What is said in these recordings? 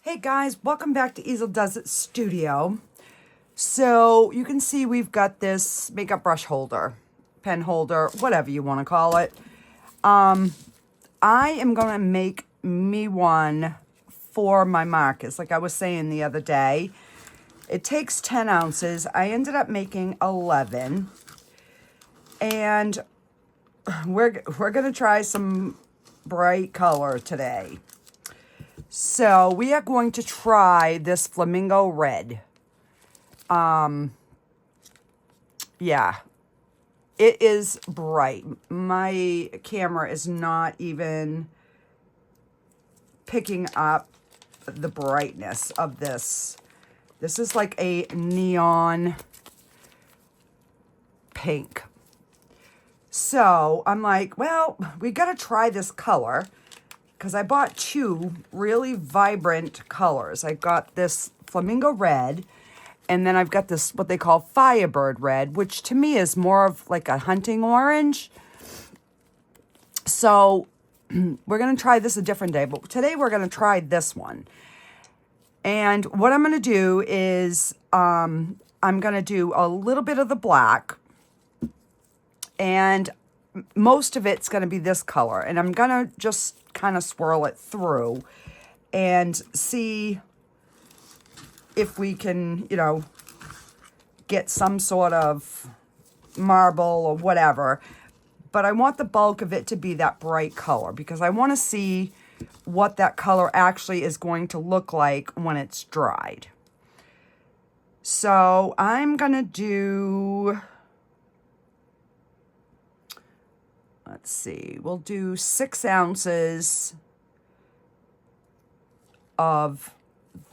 Hey guys, welcome back to Easeldoesitstudio. So you can see we've got this makeup brush holder, pen holder, whatever you want to call it. I am going to make me one for my markers. Like I was saying the other day, it takes 10 ounces. I ended up making 11. And we're going to try some bright color today. So we are going to try this flamingo red. Yeah, it is bright. My camera is not even picking up the brightness of this. This is like a neon pink. So I'm like, well, we got to try this color. Because I bought two really vibrant colors. I got this flamingo red, and then I've got this, what they call Firebird red, which to me is more of like a hunting orange. So we're going to try this a different day, but today we're going to try this one. And what I'm going to do is I'm going to do a little bit of the black, and most of it's going to be this color. And I'm going to just kind of swirl it through and see if we can, you know, get some sort of marble or whatever. But I want the bulk of it to be that bright color because I want to see what that color actually is going to look like when it's dried. So I'm going to do, let's see, we'll do 6 ounces of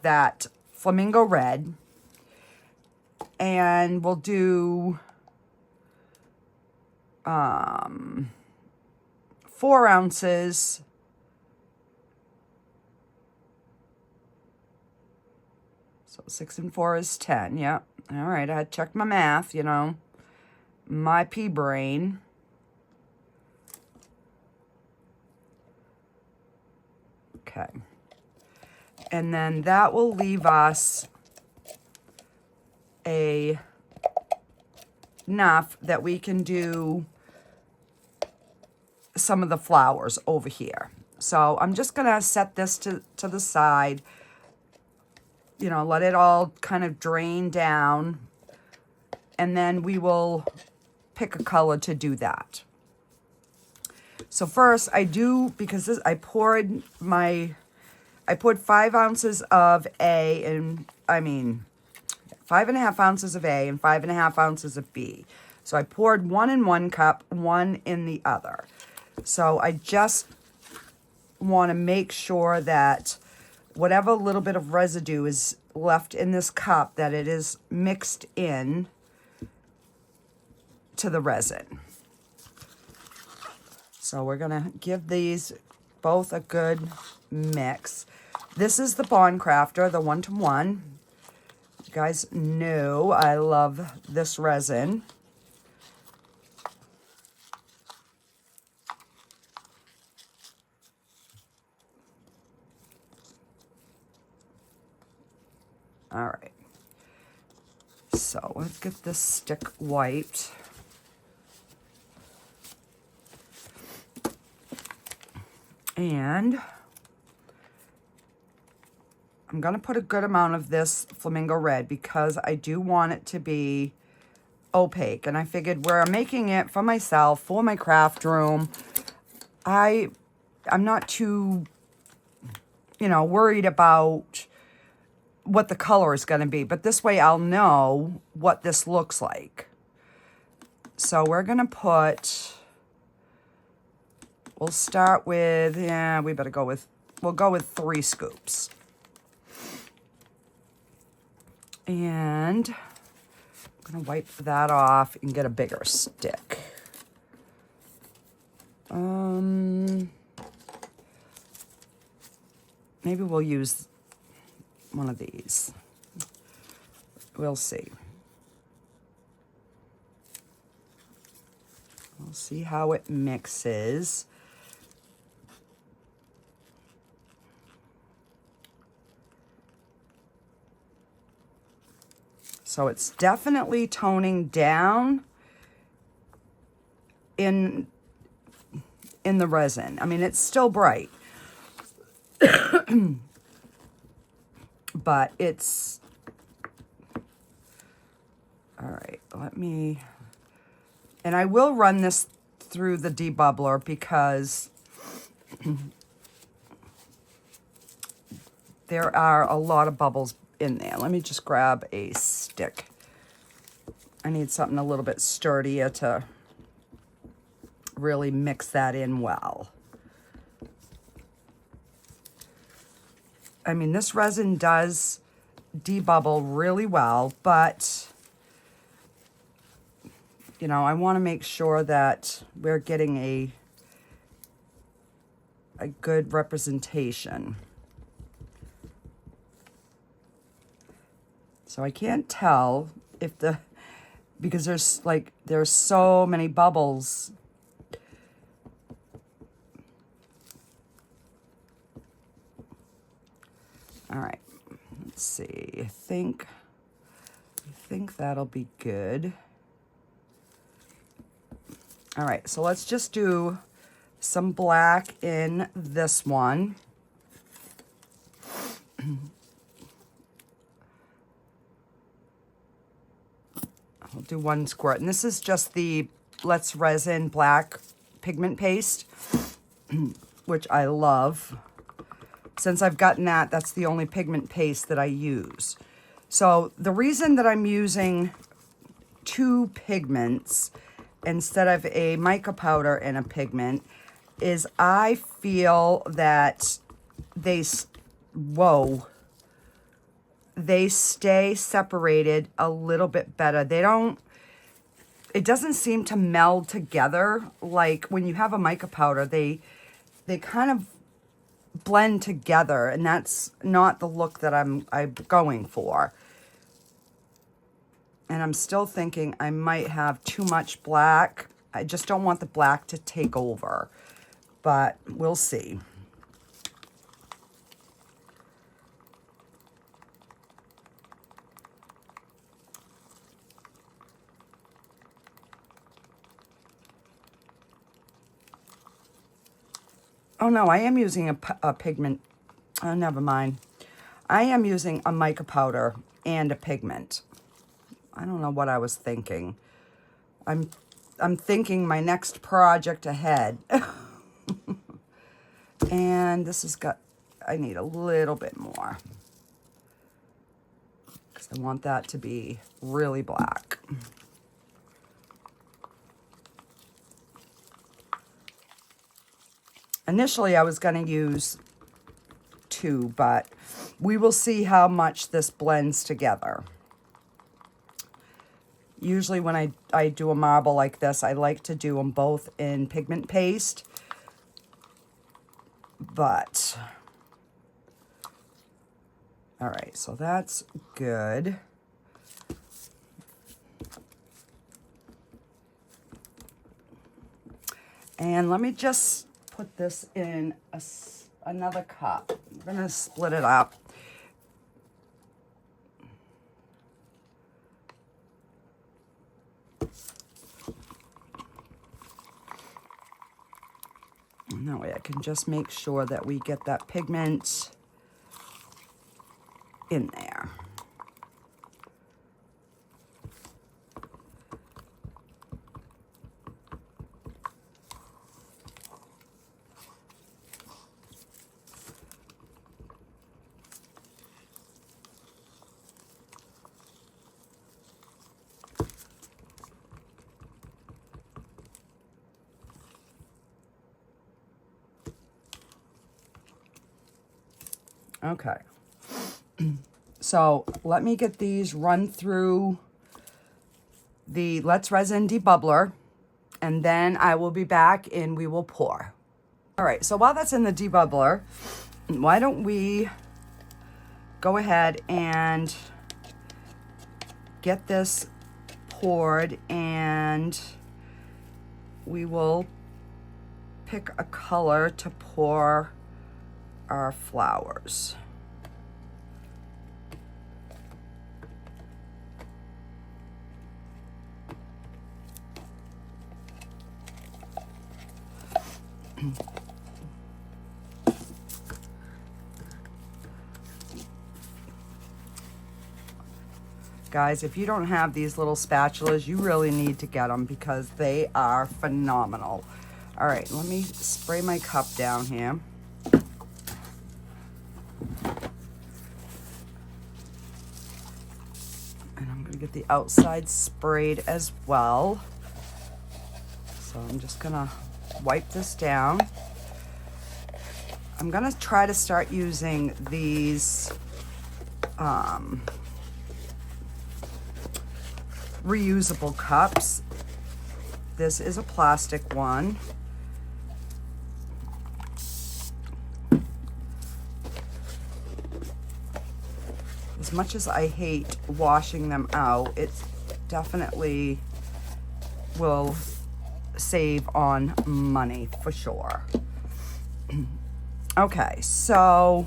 that flamingo red. And we'll do 4 ounces so 6 and 4 is 10. Yeah. All right. I had checked my math, you know, my pea brain. Okay. And then that will leave us enough that we can do some of the flowers over here. So I'm just going to set this to the side, you know, let it all kind of drain down. And then we will pick a color to do that. So first I do, because this, I poured 5 ounces of A, and I mean 5.5 ounces of A and 5.5 ounces of B. So I poured 1 in one cup, 1 in the other. So I just want to make sure that whatever little bit of residue is left in this cup, that it is mixed in to the resin. So we're going to give these both a good mix. This is the Bond Craftor, the 1-to-1. You guys know I love this resin. All right. So let's get this stick wiped. And I'm going to put a good amount of this flamingo red because I do want it to be opaque. And I figured where I'm making it for myself, for my craft room, I'm not too, you know, worried about what the color is going to be. But this way I'll know what this looks like. So we're going to put... We'll start with, yeah, we better go with, we'll go with 3 scoops. And I'm going to wipe that off and get a bigger stick. Maybe we'll use one of these. We'll see. We'll see how it mixes. So it's definitely toning down in the resin. I mean, it's still bright, but it's, all right, let me, and I will run this through the debubbler because there are a lot of bubbles in there. Let me just grab a stick. I need something a little bit sturdier to really mix that in well. I mean, this resin does debubble really well, but you know, I want to make sure that we're getting a good representation. So I can't tell if because there's so many bubbles. All right, let's see. I think that'll be good. All right, so let's just do some black in this one. I'll do one squirt, and this is just the Let's Resin black pigment paste, which I love. Since I've gotten that, that's the only pigment paste that I use. So the reason that I'm using 2 pigments instead of a mica powder and a pigment is I feel that they stay separated a little bit better. It doesn't seem to meld together like when you have a mica powder. They kind of blend together, and that's not the look that I'm going for. And I'm still thinking I might have too much black. I just don't want the black to take over, but we'll see. Oh no, I am using a pigment. Oh, never mind. I am using a mica powder and a pigment. I don't know what I was thinking. I'm thinking my next project ahead. And this has got, I need a little bit more because I want that to be really black. Initially, I was going to use 2, but we will see how much this blends together. Usually when I do a marble like this, I like to do them both in pigment paste. But, all right, so that's good. And let me just put this in another cup. I'm going to split it up. And that way I can just make sure that we get that pigment in there. Okay, so let me get these run through the Let's Resin debubbler, and then I will be back and we will pour. All right, so while that's in the debubbler, why don't we go ahead and get this poured, and we will pick a color to pour our flowers. Guys, if you don't have these little spatulas, you really need to get them because they are phenomenal. All right, let me spray my cup down here. And I'm gonna get the outside sprayed as well. So I'm just gonna wipe this down. I'm gonna try to start using these reusable cups. This is a plastic one. As much as I hate washing them out, it definitely will save on money for sure. Okay, so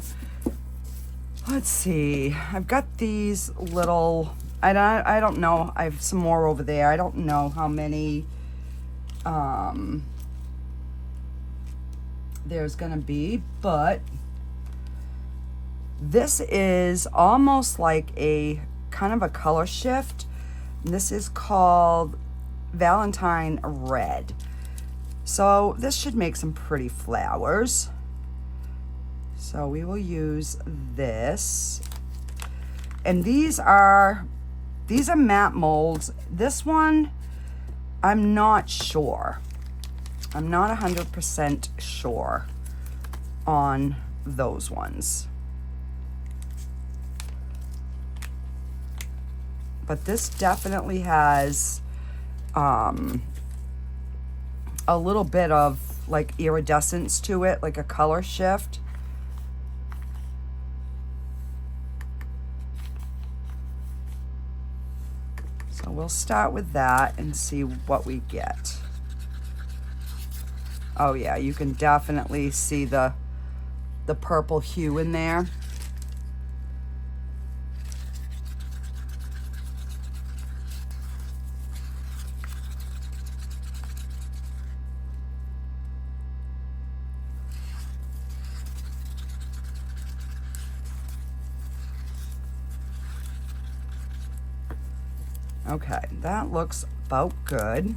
let's see. I've got these little, I don't know, I have some more over there. I don't know how many there's gonna be, but this is almost like a kind of a color shift. This is called Valentine Red. So this should make some pretty flowers. So we will use this. And these are matte molds. This one, I'm not sure. I'm not 100% sure on those ones. But this definitely has a little bit of like iridescence to it, like a color shift. So we'll start with that and see what we get. Oh yeah, you can definitely see the purple hue in there. Okay, that looks about good.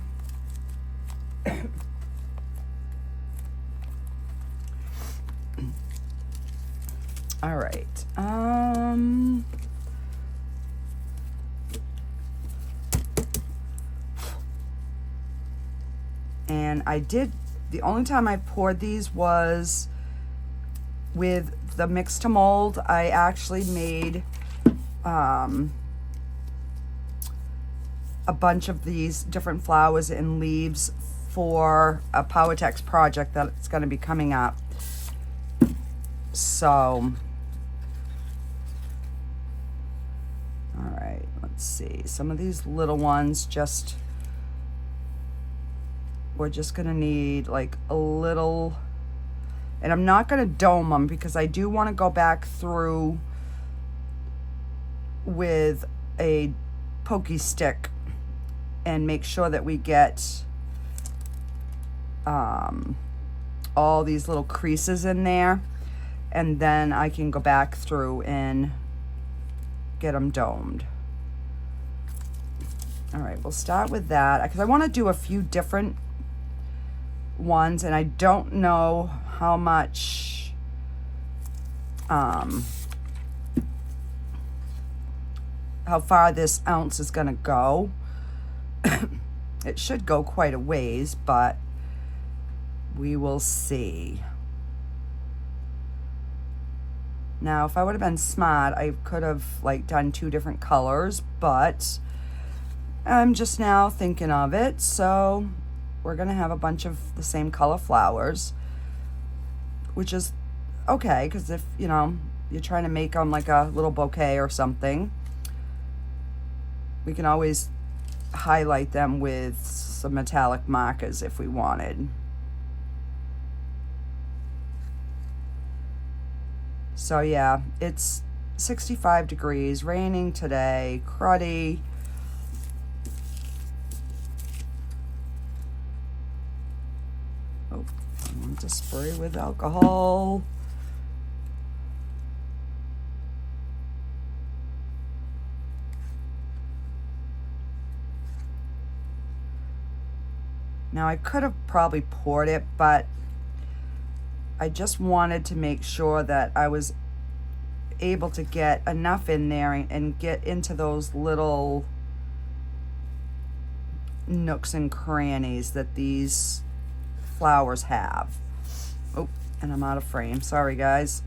All right. And I did, the only time I poured these was with the mix to mold. I actually made a bunch of these different flowers and leaves for a PowerTex project that's going to be coming up. So, all right, let's see. Some of these little ones we're just going to need like a little, and I'm not going to dome them because I do want to go back through with a pokey stick and make sure that we get all these little creases in there, and then I can go back through and get them domed. All right, we'll start with that because I want to do a few different ones, and I don't know how much how far this ounce is going to go. It should go quite a ways, but we will see. Now, if I would have been smart, I could have like done 2 different colors, but I'm just now thinking of it. So we're gonna have a bunch of the same color flowers, which is okay, because if, you know, you're trying to make them like a little bouquet or something, we can always highlight them with some metallic markers if we wanted. So yeah, it's 65 degrees, raining today, cruddy. Oh, I want to spray with alcohol. Now I could have probably poured it, but I just wanted to make sure that I was able to get enough in there and get into those little nooks and crannies that these flowers have. Oh, and I'm out of frame. Sorry, guys.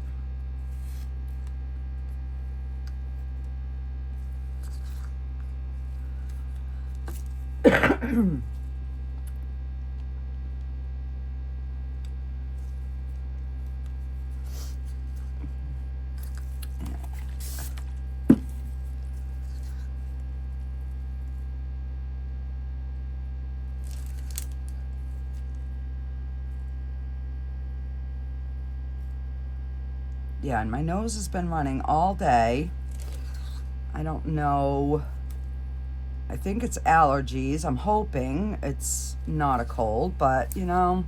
Yeah, and my nose has been running all day. I don't know. I think it's allergies. I'm hoping it's not a cold, but you know,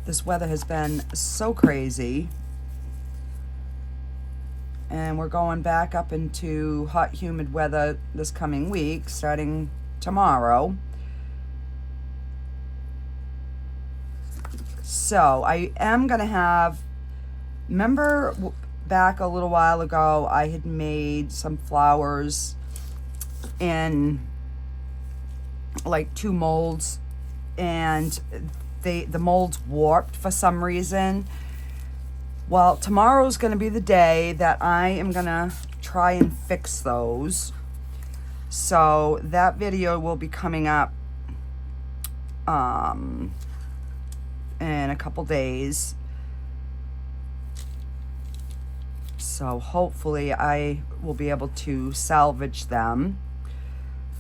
this weather has been so crazy. And we're going back up into hot, humid weather this coming week, starting tomorrow. So I am going to have, remember back a little while ago, I had made some flowers in like 2 molds, and the molds warped for some reason. Well, tomorrow's going to be the day that I am going to try and fix those. So that video will be coming up in a couple days. So hopefully I will be able to salvage them.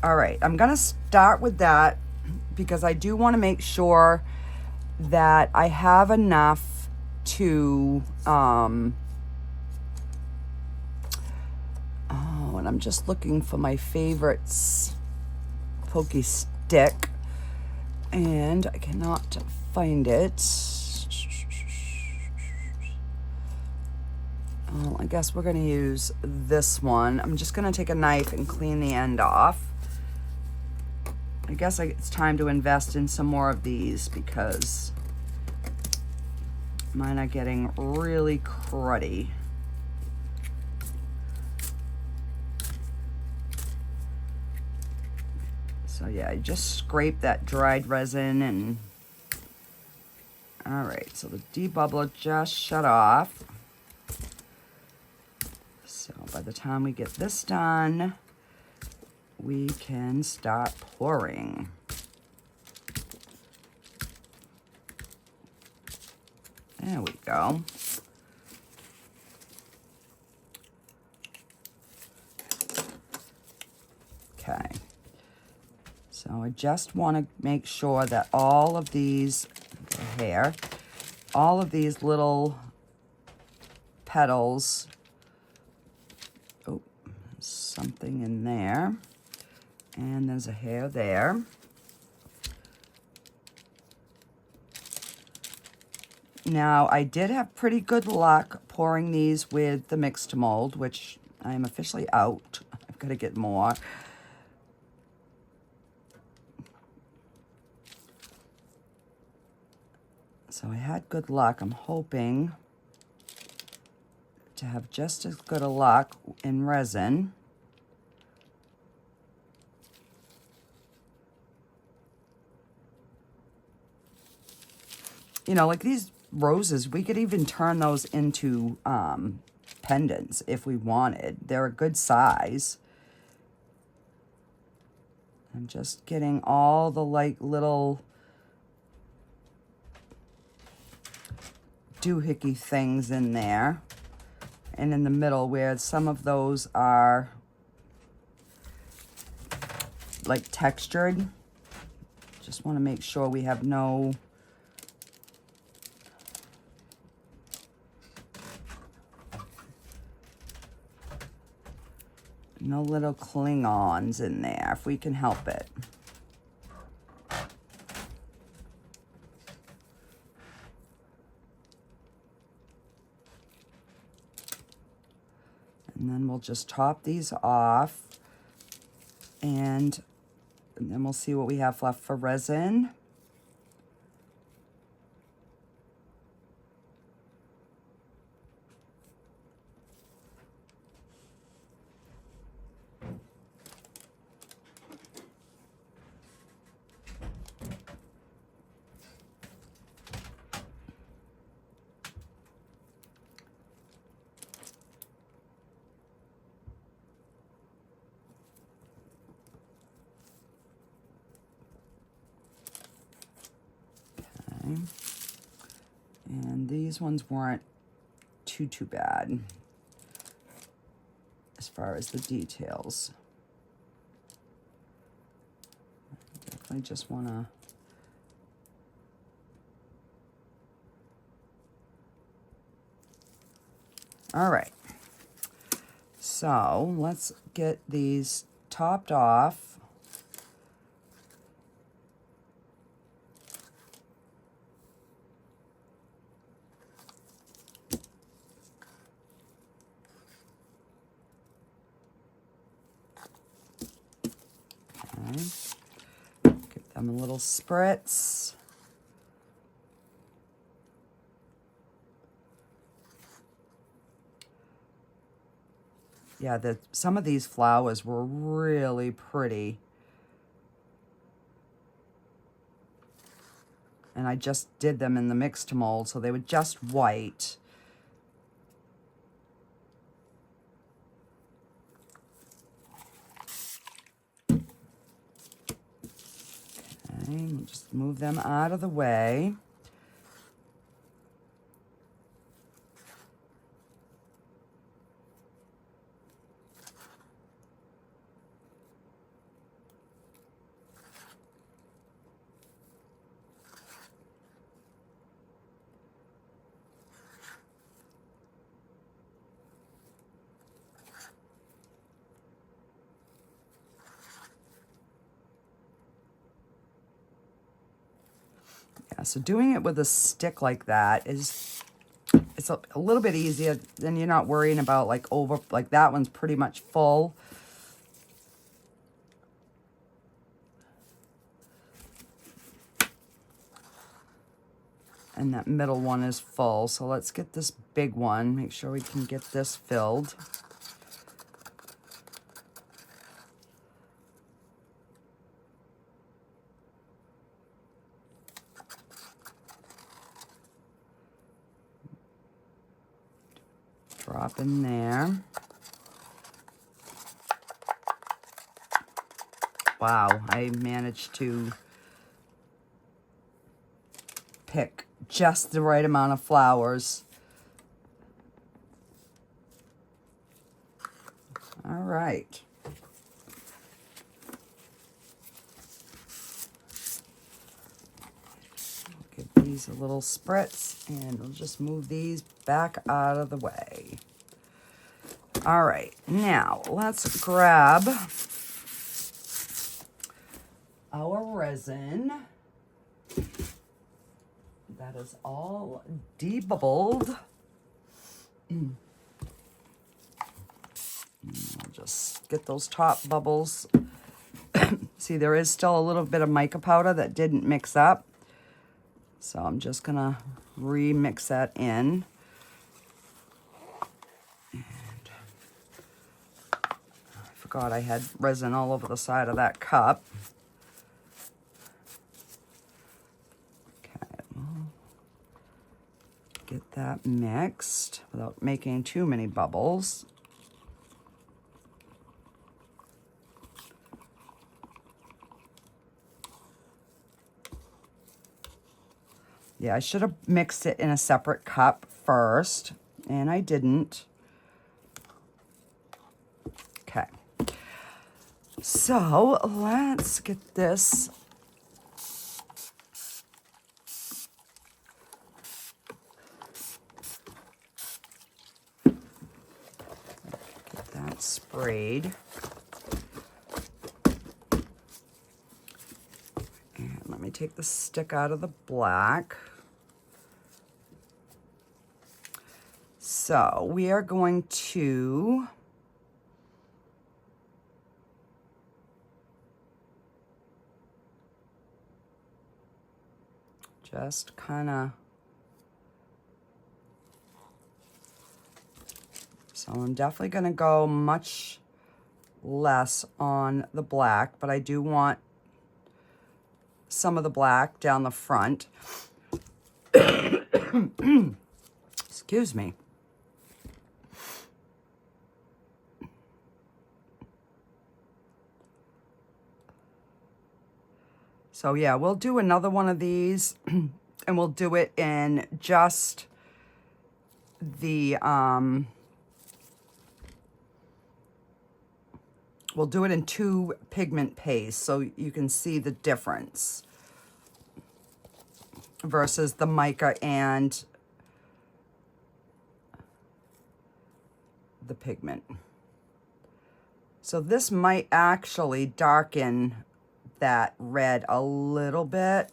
All right, I'm going to start with that because I do want to make sure that I have enough to oh, and I'm just looking for my favorites pokey stick and I cannot find it. Well, I guess we're going to use this one. I'm just going to take a knife and clean the end off. I guess it's time to invest in some more of these because mine are getting really cruddy. So yeah, I just scrape that dried resin and all right, so the debubbler just shut off. So by the time we get this done, we can start pouring. There we go. Okay. So I just want to make sure that all of these hair, all of these little petals, oh, something in there, and there's a hair there. Now, I did have pretty good luck pouring these with the mixed mold, which I am officially out. I've got to get more. So I had good luck. I'm hoping to have just as good a luck in resin. You know, like these roses, we could even turn those into pendants if we wanted. They're a good size. I'm just getting all the like little doohickey things in there. And in the middle where some of those are like textured. Just want to make sure we have no little Klingons in there, if we can help it. And then we'll just top these off, and then we'll see what we have left for resin. Okay. And these ones weren't too bad as far as the details. Definitely just want to all right. So let's get these topped off. Okay. Give them a little spritz. Yeah, some of these flowers were really pretty. And I just did them in the mixed mold, so they were just white. Okay, we'll just move them out of the way. Yeah, so doing it with a stick like that is, it's a little bit easier. Then you're not worrying about like that one's pretty much full. And that middle one is full. So let's get this big one. Make sure we can get this filled. Drop in there. Wow, I managed to pick just the right amount of flowers. All right. Give these a little spritz, and we'll just move these back out of the way. All right, now let's grab our resin. That is all debubbled. I'll just get those top bubbles. See, there is still a little bit of mica powder that didn't mix up. So I'm just gonna remix that in. And I forgot I had resin all over the side of that cup. Okay, we'll get that mixed without making too many bubbles. Yeah, I should have mixed it in a separate cup first, and I didn't. Okay. So let's get this. Get that sprayed. And let me take the stick out of the black. So we are going to just kind of, so I'm definitely going to go much less on the black, but I do want some of the black down the front. Excuse me. So yeah, we'll do another one of these And we'll do it in just the, we'll do it in 2 pigment pastes so you can see the difference versus the mica and the pigment. So this might actually darken that red a little bit.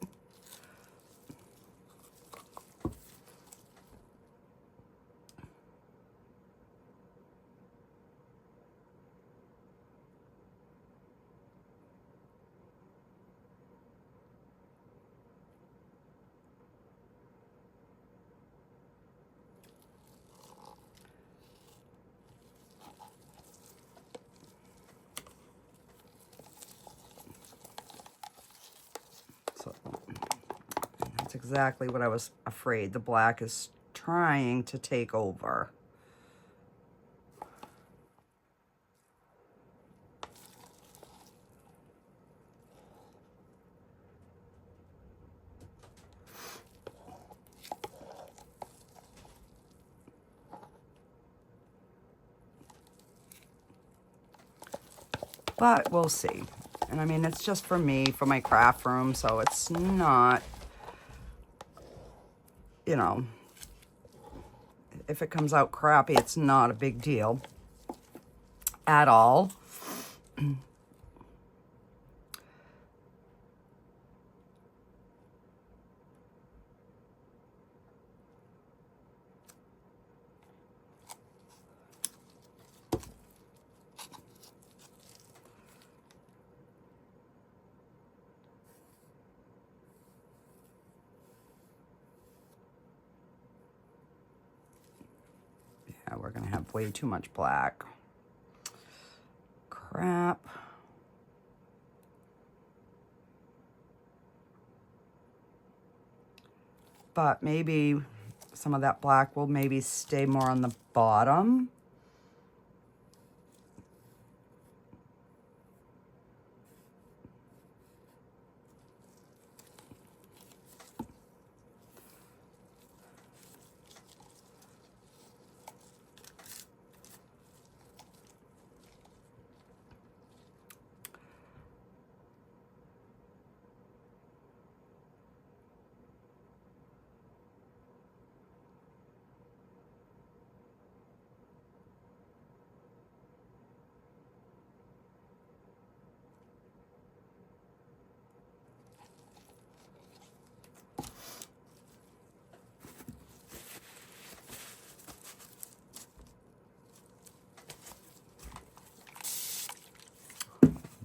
So that's exactly what I was afraid. The black is trying to take over. But we'll see. And I mean, it's just for me, for my craft room, so it's not, you know, if it comes out crappy, it's not a big deal at all. Yeah, we're gonna have way too much black. Crap. But maybe some of that black will maybe stay more on the bottom.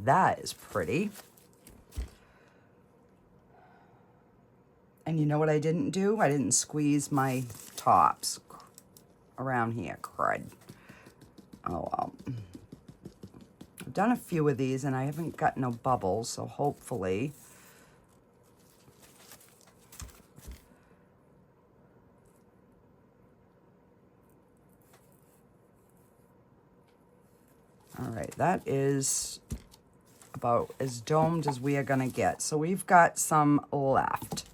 That is pretty. And you know what I didn't do? I didn't squeeze my tops around here. Crud. Oh, well. I've done a few of these and I haven't got no bubbles, so hopefully. All right, that is about as domed as we are gonna get. So we've got some left.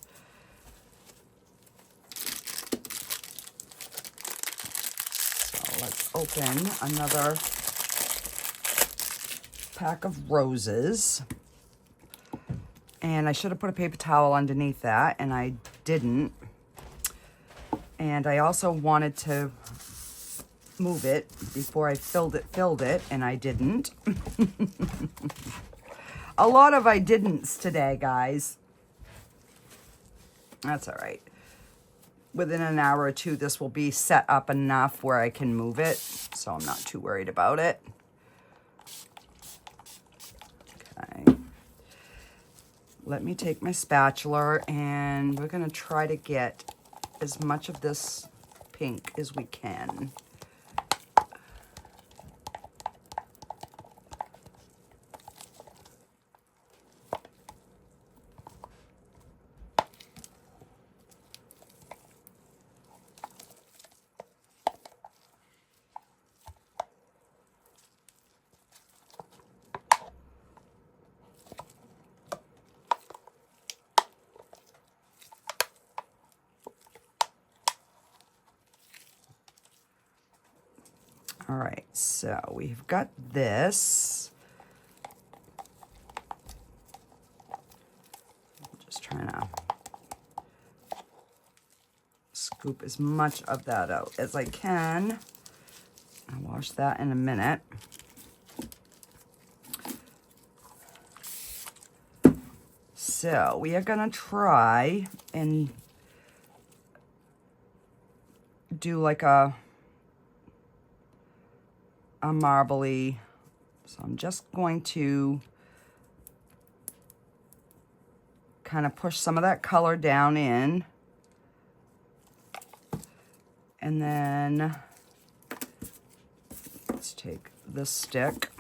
So let's open another pack of roses. And I should have put a paper towel underneath that, and I didn't. And I also wanted to move it before I filled it, and I didn't. A lot of I didn'ts today, guys. That's all right. Within an hour or two, this will be set up enough where I can move it, so I'm not too worried about it. Okay. Let me take my spatula, and we're gonna try to get as much of this pink as we can. right, so we've got this. I'm just trying to scoop as much of that out as I can. I'll wash that in a minute. So we are gonna try and do like a marbly. So I'm just going to kind of push some of that color down in. And then let's take this stick.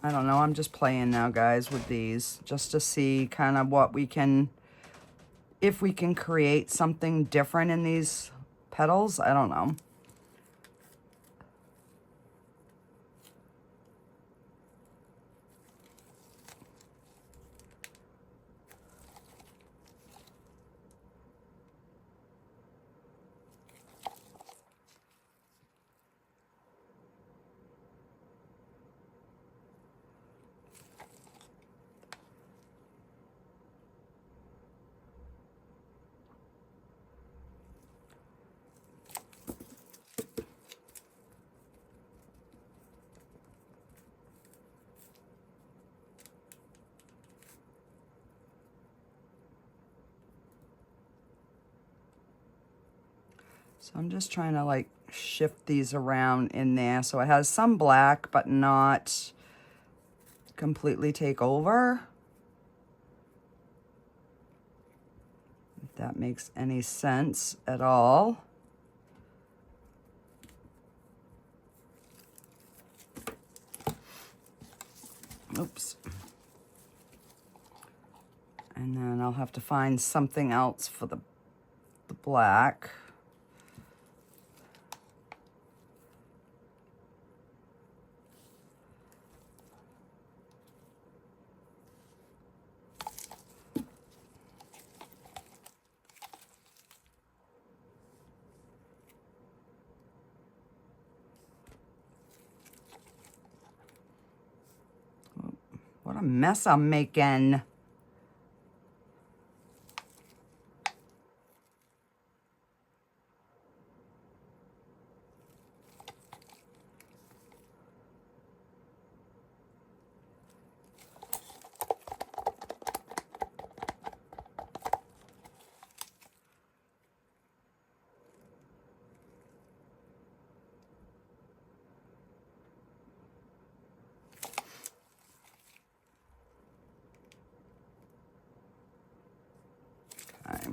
I don't know, I'm just playing now, guys, with these, just to see kind of what we can, if we can create something different in these petals. I don't know. So I'm just trying to like shift these around in there so it has some black but not completely take over. If that makes any sense at all. Oops. And then I'll have to find something else for the black. What a mess I'm making. Okay.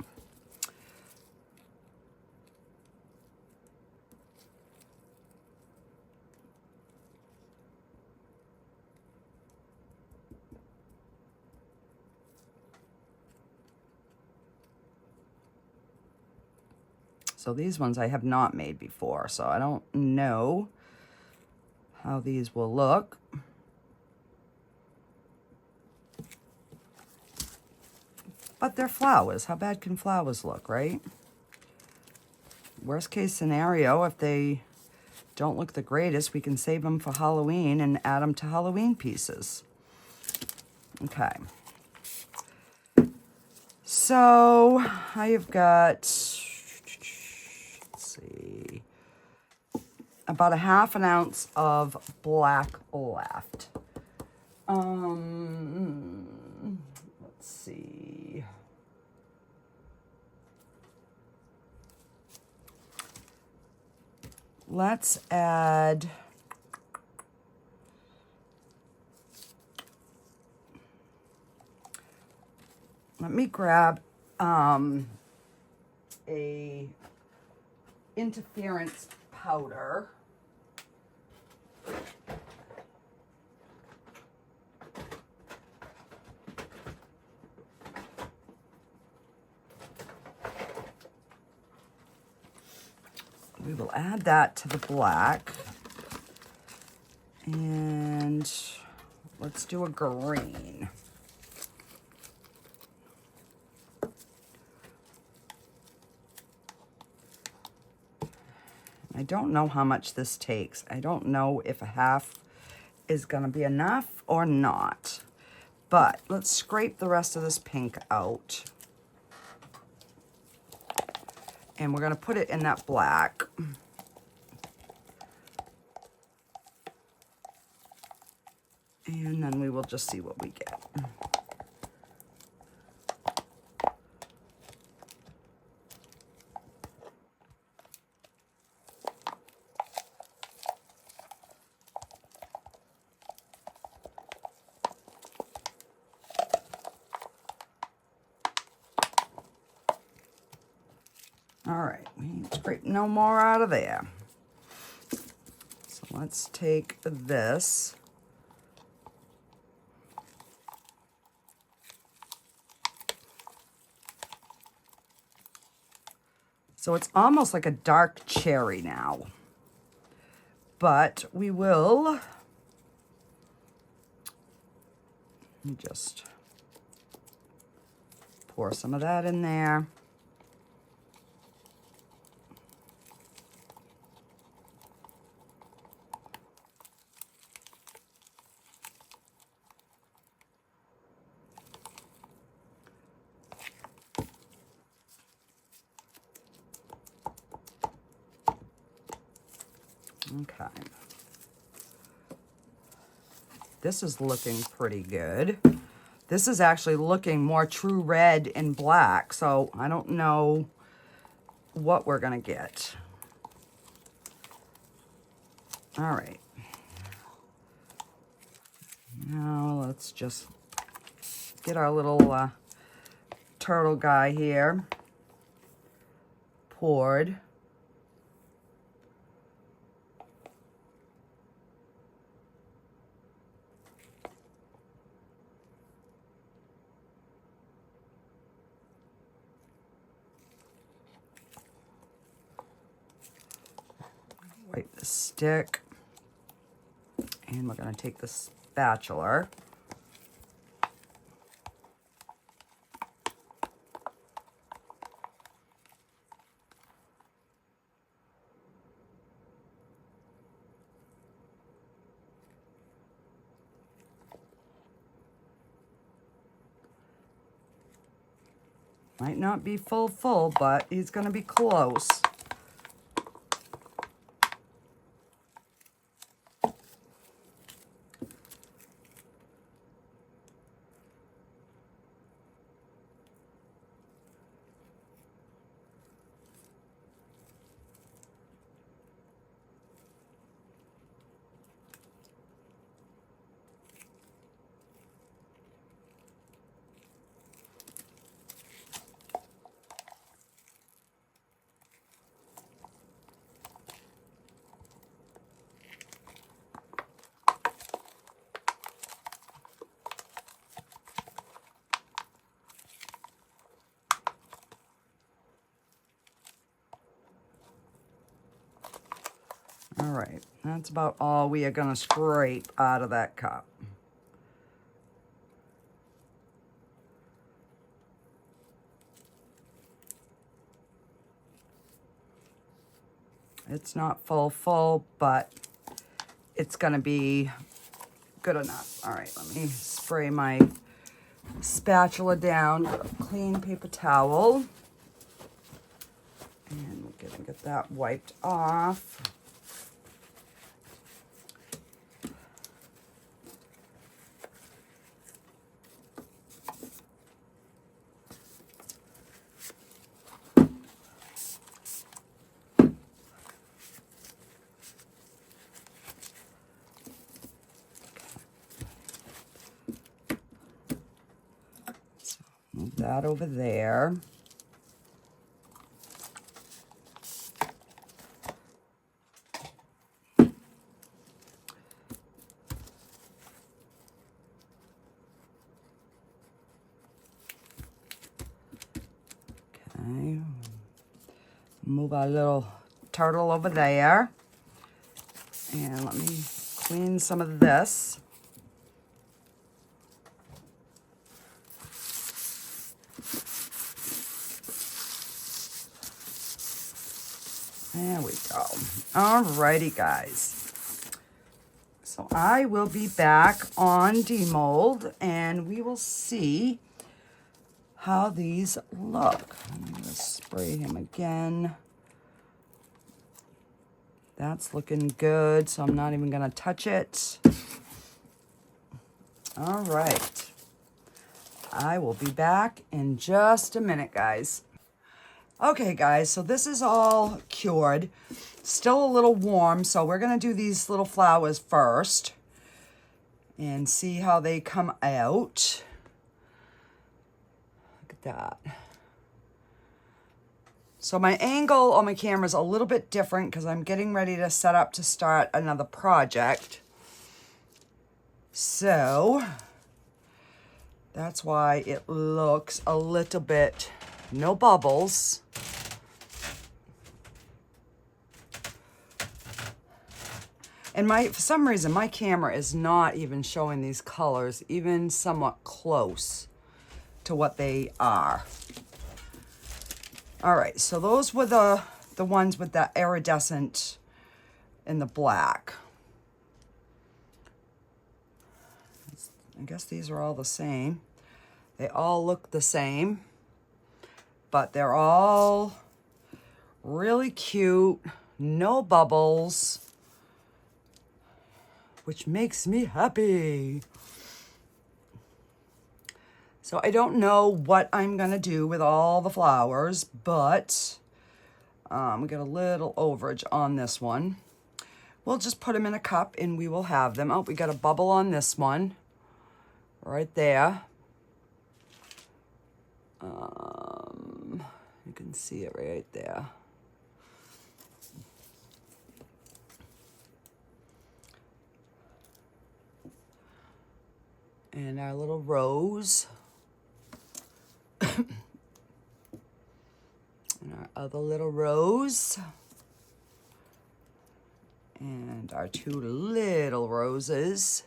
So these ones I have not made before, so I don't know how these will look. But they're flowers. How bad can flowers look, right? Worst case scenario, if they don't look the greatest, we can save them for Halloween and add them to Halloween pieces. Okay. So I have got, let's see, about 1/2 ounce of black left. Let's see. Let's add, let me grab a interference powder. we will add that to the black. And let's do a green. I don't know how much this takes. I don't know if a half is gonna be enough or not. But let's scrape the rest of this pink out. And we're gonna put it in that black. And then we will just see what we get. All right, we need to scrape no more out of there. So let's take this. So it's almost like a dark cherry now. But we will just pour some of that in there. Okay. This is looking pretty good. This is actually looking more true red and black, so I don't know what we're gonna get. All right. Now let's just get our little turtle guy here poured. Wipe the stick, and we're going to take the spatula. Might not be full, but he's going to be close. All right, that's about all we are going to scrape out of that cup. It's not full, but it's going to be good enough. All right, let me spray my spatula down with a clean paper towel. And we're going to get that wiped off. Move that over there. Okay. Move our little turtle over there. And let me clean some of this. There we go. Alrighty, guys. So I will be back on demold, and we will see how these look. I'm going to spray him again. That's looking good, so I'm not even going to touch it. All right. I will be back in just a minute, guys. Okay, guys, so this is all cured. Still a little warm, so we're going to do these little flowers first and see how they come out. Look at that. So my angle on my camera is a little bit different because I'm getting ready to set up to start another project. So that's why it looks a little bit, no bubbles. And for some reason, my camera is not even showing these colors even somewhat close to what they are. All right, so those were the ones with the iridescent and the black. I guess these are all the same. They all look the same, but they're all really cute, no bubbles, which makes me happy. So I don't know what I'm gonna do with all the flowers, but we got a little overage on this one. We'll just put them in a cup and we will have them. Oh, we got a bubble on this one, right there. You can see it right there. And our little rose. And our other little rose. And our two little roses.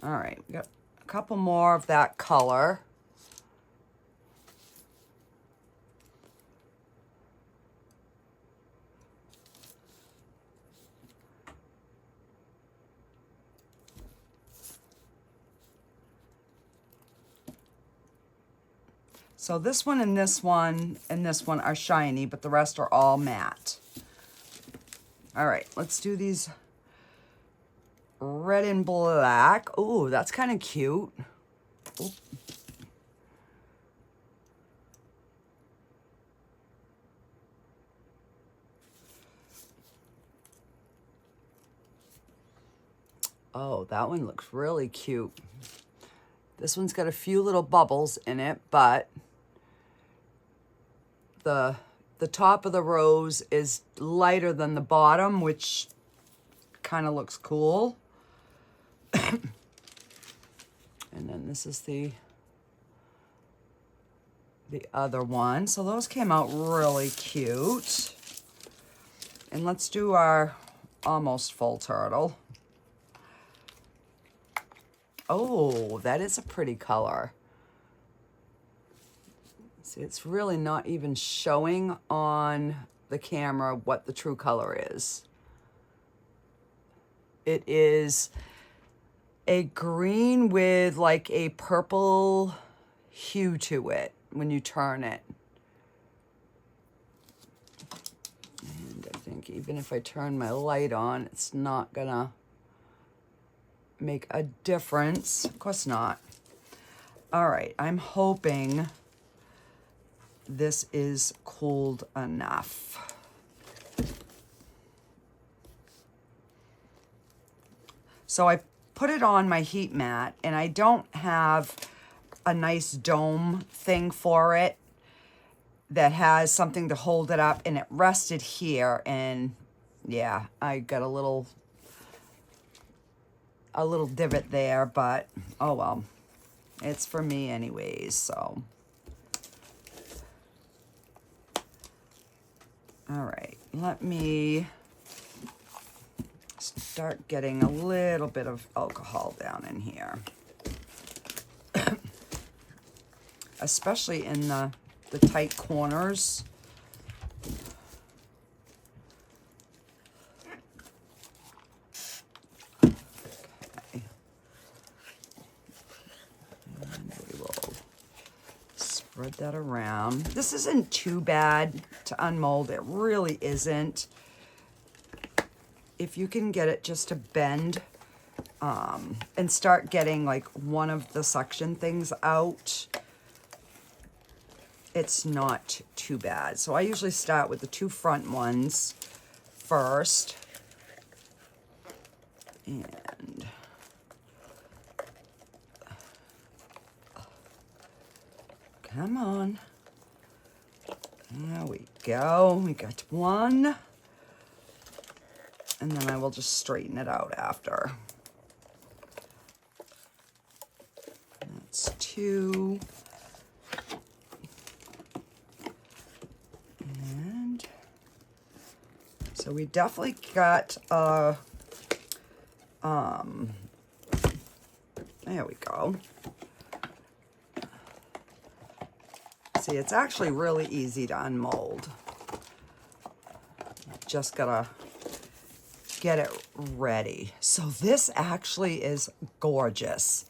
All right, we got a couple more of that color. So this one and this one and this one are shiny, but the rest are all matte. All right, let's do these red and black. Oh, that's kind of cute. Oop. Oh, that one looks really cute. This one's got a few little bubbles in it, but the top of the rose is lighter than the bottom, which kind of looks cool. And then this is the other one. So those came out really cute. And let's do our almost full turtle. Oh, that is a pretty color. See, it's really not even showing on the camera what the true color is. It is a green with like a purple hue to it when you turn it. And I think even if I turn my light on, it's not gonna make a difference. Of course not. All right, I'm hoping this is cooled enough. So I put it on my heat mat, and I don't have a nice dome thing for it that has something to hold it up, and it rested here, and yeah, I got a little a little divot there, but oh well. It's for me anyways, so. All right, let me start getting a little bit of alcohol down in here. Especially in the tight corners. Okay. And we will spread that around. This isn't too bad to unmold. It really isn't. If you can get it just to bend and start getting like one of the suction things out, it's not too bad. So I usually start with the two front ones first. And come on. There we go. We got one. And then I will just straighten it out after. That's two. And so we definitely got there we go. See, it's actually really easy to unmold. Just gotta get it ready. So this actually is gorgeous.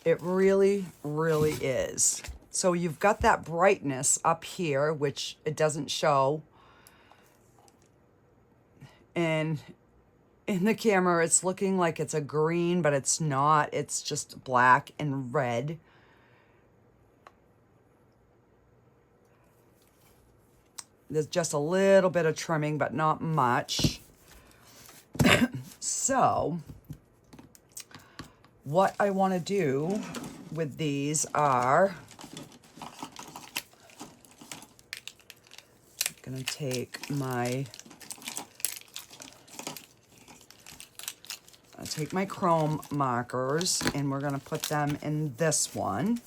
It really, really is. So you've got that brightness up here, which it doesn't show. And in the camera, it's looking like it's a green, but it's not. It's just black and red. There's just a little bit of trimming, but not much. So what I want to do with these are, I'm going to take my, I'll take my chrome markers and we're going to put them in this one.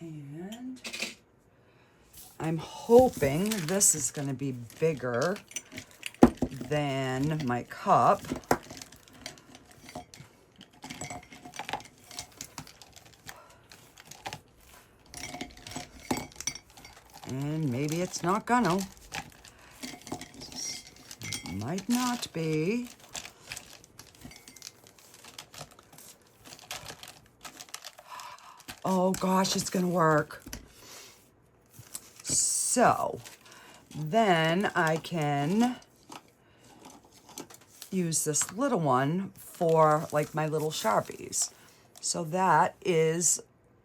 And I'm hoping this is going to be bigger than my cup. And maybe it's not gonna. Might not be. Oh gosh, it's gonna work. So then I can use this little one for like my little Sharpies. So that is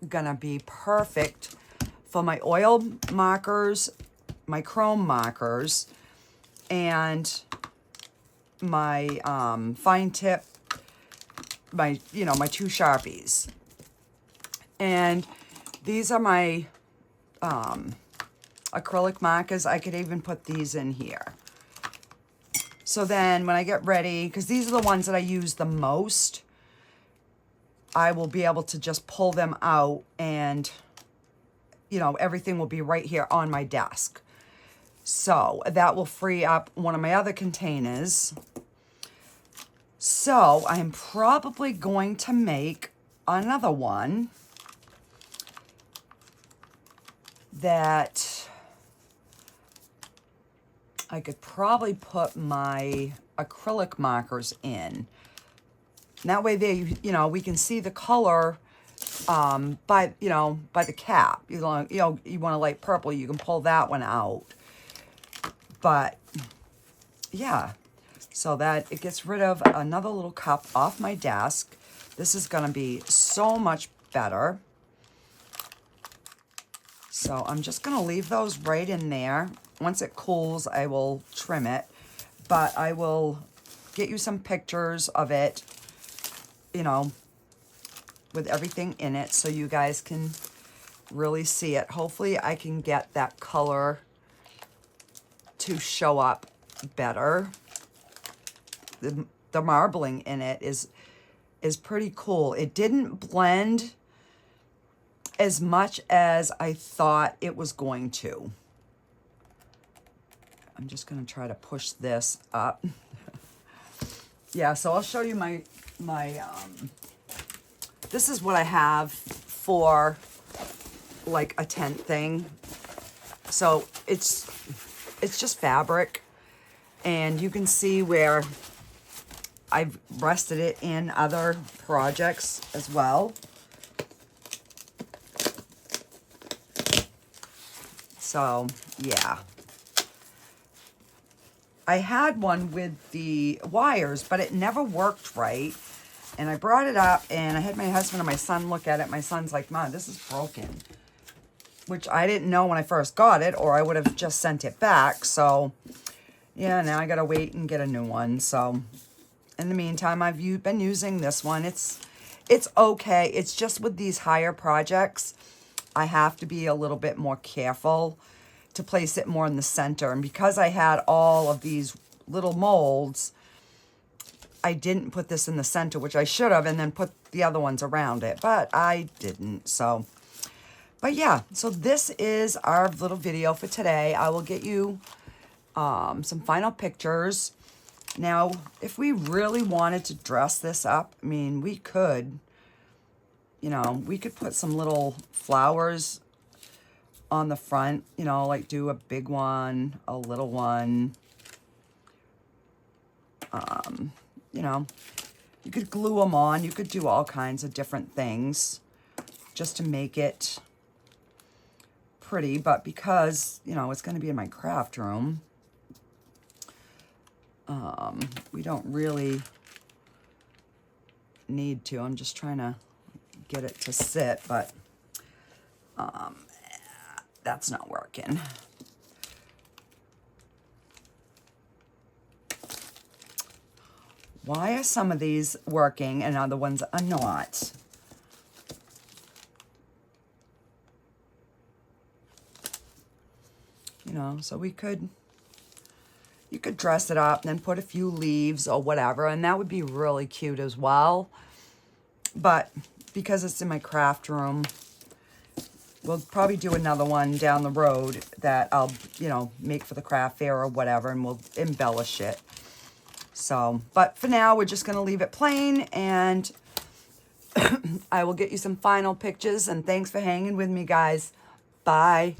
gonna be perfect for my oil markers, my chrome markers, and my fine tip, my two Sharpies. And these are my acrylic markers. I could even put these in here. So then when I get ready, because these are the ones that I use the most, I will be able to just pull them out and, everything will be right here on my desk. So that will free up one of my other containers. So I'm probably going to make another one that I could probably put my acrylic markers in. And that way there, we can see the color by the cap. You want a light purple, you can pull that one out. But yeah, so that it gets rid of another little cup off my desk. This is gonna be so much better. So I'm just gonna leave those right in there. Once it cools, I will trim it, but I will get you some pictures of it, with everything in it so you guys can really see it. Hopefully I can get that color to show up better. the marbling in it is pretty cool. It didn't blend as much as I thought it was going to. I'm just going to try to push this up. Yeah, so I'll show you my this is what I have for like a tent thing. So it's just fabric, and you can see where I've rested it in other projects as well. So yeah, I had one with the wires, but it never worked right. And I brought it up, and I had my husband and my son look at it. My son's like, Mom, this is broken. Which I didn't know when I first got it, or I would have just sent it back. So, yeah, now I got to wait and get a new one. So, in the meantime, I've been using this one. It's okay. It's just with these higher projects, I have to be a little bit more careful to place it more in the center. And because I had all of these little molds, I didn't put this in the center, which I should have, and then put the other ones around it, but I didn't. So, but yeah, so this is our little video for today. I will get you some final pictures. Now, if we really wanted to dress this up, I mean, we could, you know, we could put some little flowers on the front, you know, like do a big one, a little one. You know, you could glue them on. You could do all kinds of different things just to make it pretty. But because, you know, it's going to be in my craft room, we don't really need to. I'm just trying to get it to sit, but that's not working. Why are some of these working and other ones are not? You know, so you could dress it up and then put a few leaves or whatever, and that would be really cute as well. But because it's in my craft room, we'll probably do another one down the road that I'll, you know, make for the craft fair or whatever, and we'll embellish it. So, but for now, we're just going to leave it plain, and I will get you some final pictures, and thanks for hanging with me, guys. Bye.